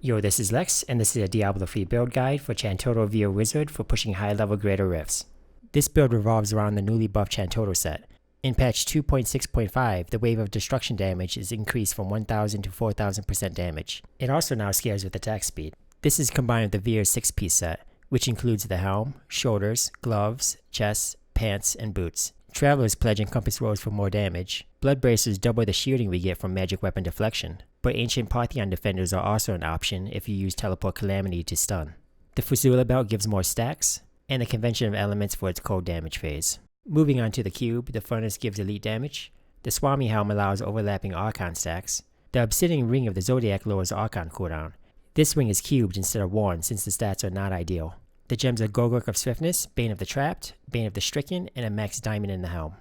Yo, this is Lex, and this is a Diablo 3 build guide for Chantodo Vyr Wizard for pushing high-level greater rifts. This build revolves around the newly buffed Chantodo set. In patch 2.6.5, the wave of destruction damage is increased from 1000 to 4000% damage. It also now scales with attack speed. This is combined with the Vyr's 6-piece set, which includes the helm, shoulders, gloves, chest, pants, and boots. Travelers pledge Encompass Rose for more damage. Blood Bracers double the shielding we get from magic weapon deflection, but Ancient Pantheon Defenders are also an option if you use Teleport Calamity to stun. The Fusula Belt gives more stacks, and the Convention of Elements for its cold damage phase. Moving on to the Cube, the Furnace gives elite damage. The Swami Helm allows overlapping Archon stacks. The Obsidian Ring of the Zodiac lowers Archon cooldown. This ring is cubed instead of worn since the stats are not ideal. The gems are Gogok of Swiftness, Bane of the Trapped, Bane of the Stricken, and a max diamond in the helm.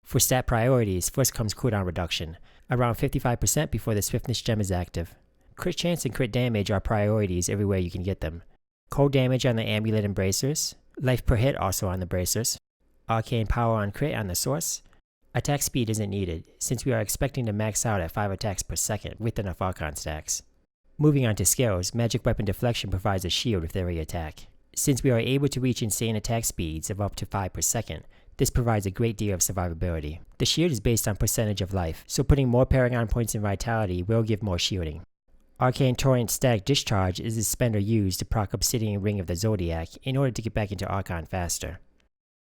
For stat priorities, first comes cooldown reduction, around 55% before the Swiftness gem is active. Crit chance and crit damage are priorities everywhere you can get them. Cold damage on the Amulet and Bracers, life per hit also on the Bracers, arcane power on crit on the Source. Attack speed isn't needed, since we are expecting to max out at 5 attacks per second with enough Archon stacks. Moving on to skills, magic weapon deflection provides a shield with every attack. Since we are able to reach insane attack speeds of up to 5 per second, this provides a great deal of survivability. The shield is based on percentage of life, so putting more Paragon points in Vitality will give more shielding. Arcane Torrent Static Discharge is the spender used to proc Obsidian Ring of the Zodiac in order to get back into Archon faster.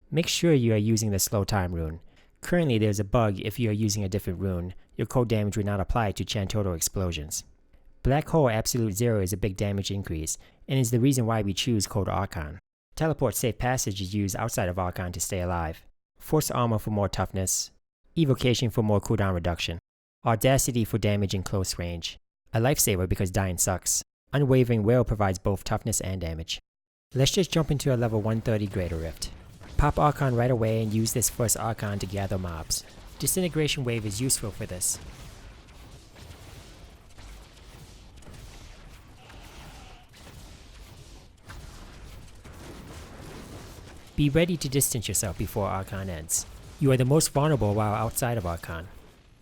Make sure you are using the Slow Time rune. Currently there's a bug if you are using a different rune, your cold damage will not apply to Chantodo explosions. Black Hole Absolute Zero is a big damage increase, and is the reason why we choose Cold Archon. Teleport Safe Passage is used outside of Archon to stay alive. Force Armor for more toughness. Evocation for more cooldown reduction. Audacity for damage in close range. A lifesaver because dying sucks. Unwavering Will provides both toughness and damage. Let's just jump into a level 130 Greater Rift. Pop Archon right away and use this first Archon to gather mobs. Disintegration Wave is useful for this. Be ready to distance yourself before Archon ends. You are the most vulnerable while outside of Archon.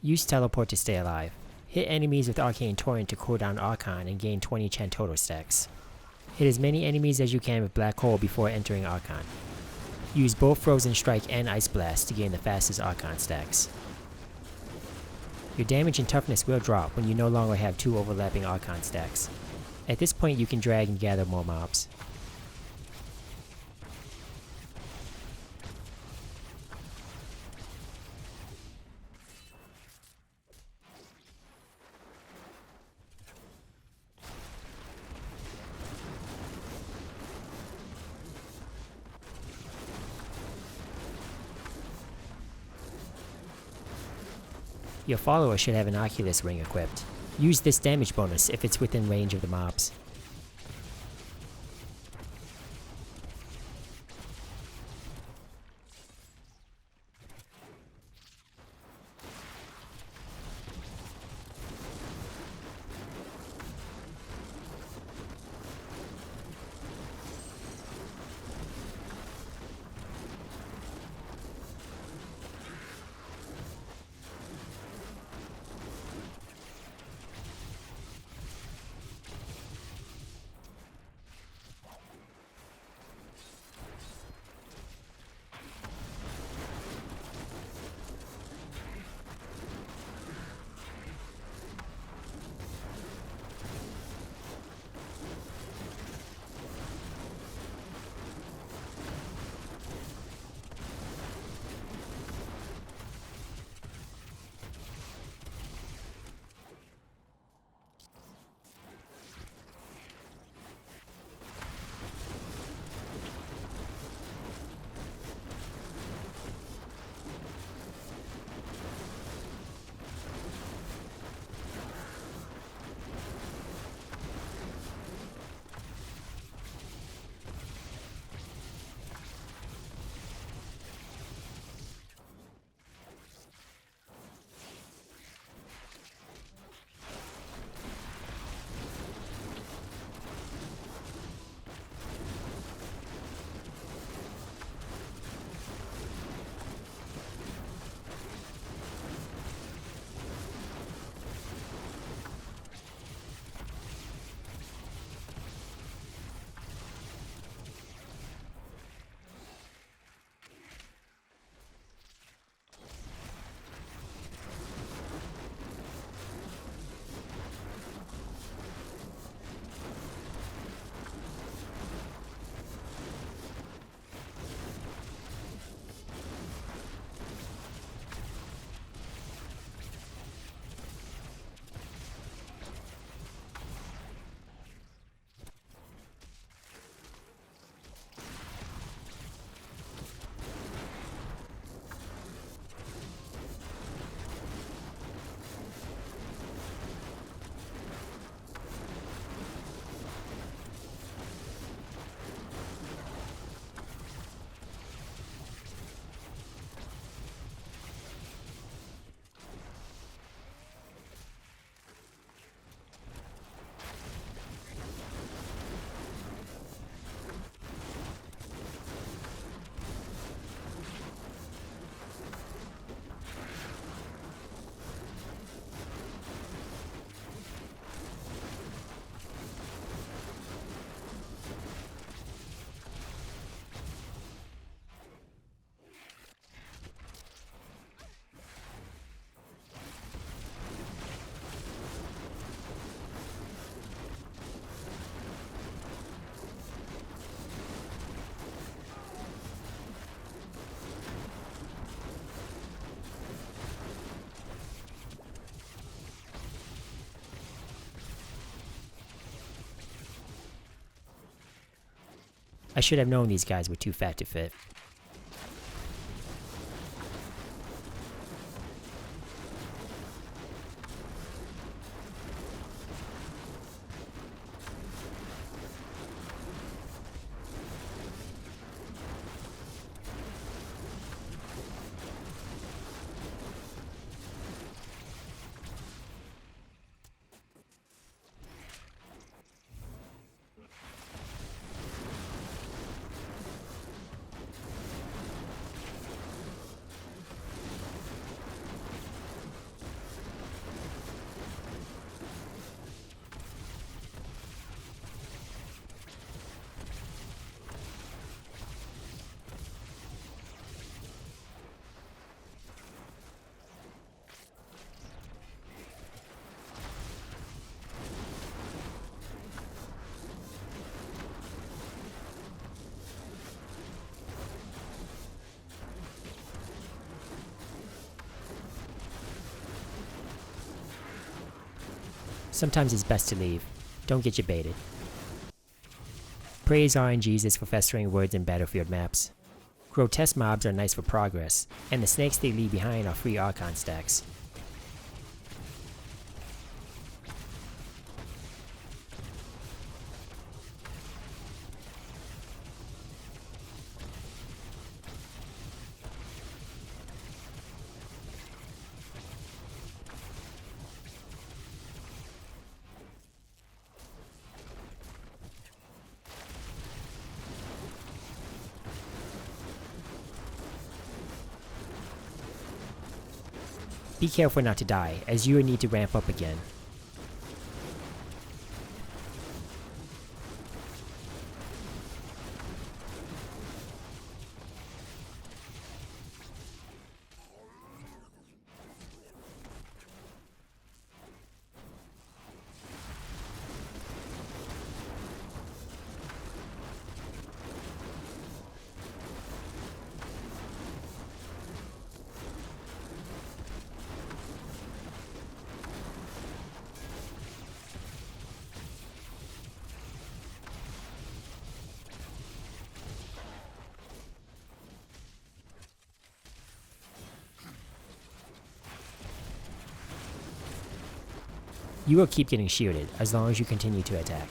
Use Teleport to stay alive. Hit enemies with Arcane Torrent to cool down Archon and gain 20 Chantodo stacks. Hit as many enemies as you can with Black Hole before entering Archon. Use both Frozen Strike and Ice Blast to gain the fastest Archon stacks. Your damage and toughness will drop when you no longer have 2 overlapping Archon stacks. At this point you can drag and gather more mobs. Your follower should have an Oculus ring equipped. Use this damage bonus if it's within range of the mobs. I should have known these guys were too fat to fit. Sometimes it's best to leave. Don't get you baited. Praise RNGs for festering words in battlefield maps. Grotesque mobs are nice for progress, and the snakes they leave behind are free Archon stacks. Be careful not to die, as you will need to ramp up again. You will keep getting shielded as long as you continue to attack.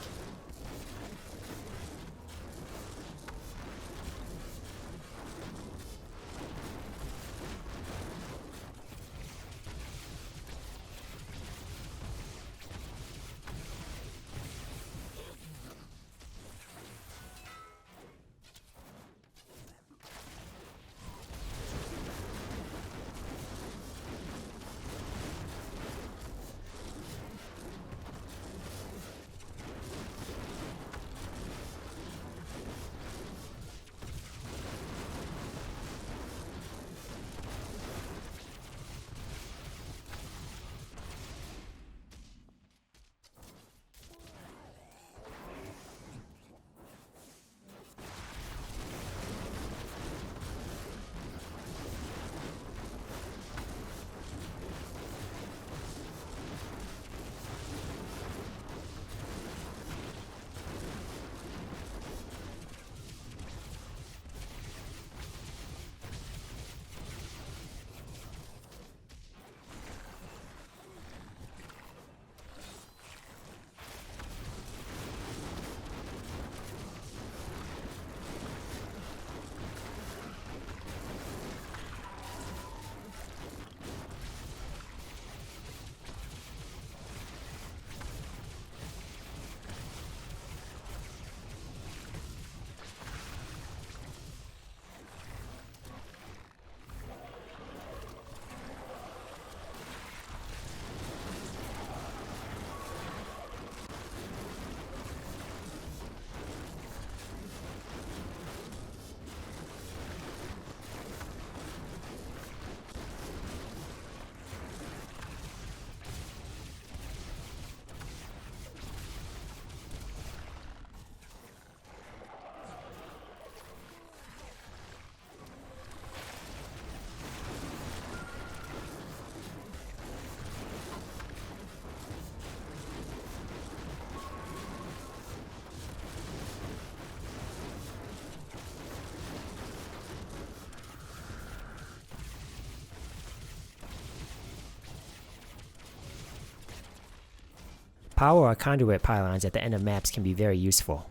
Power or conduit pylons at the end of maps can be very useful.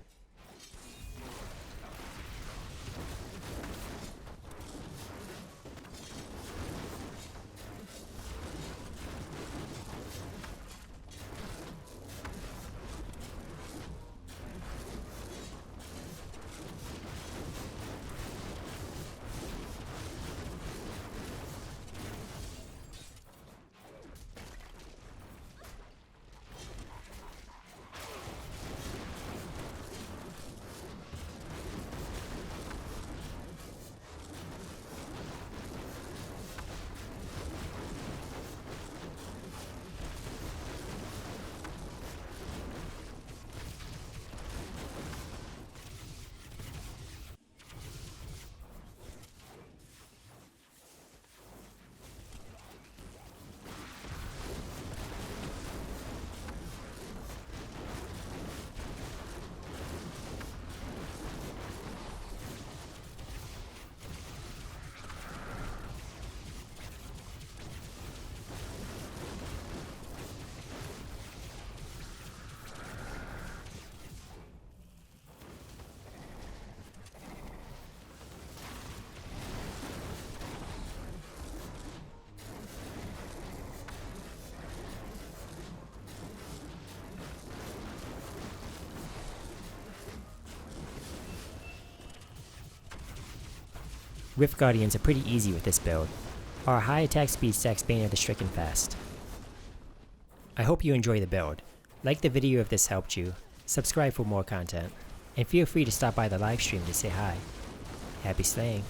Rift Guardians are pretty easy with this build. Our high attack speed stacks Bane of the Stricken fast. I hope you enjoy the build. Like the video if this helped you, subscribe for more content, and feel free to stop by the live stream to say hi. Happy slaying.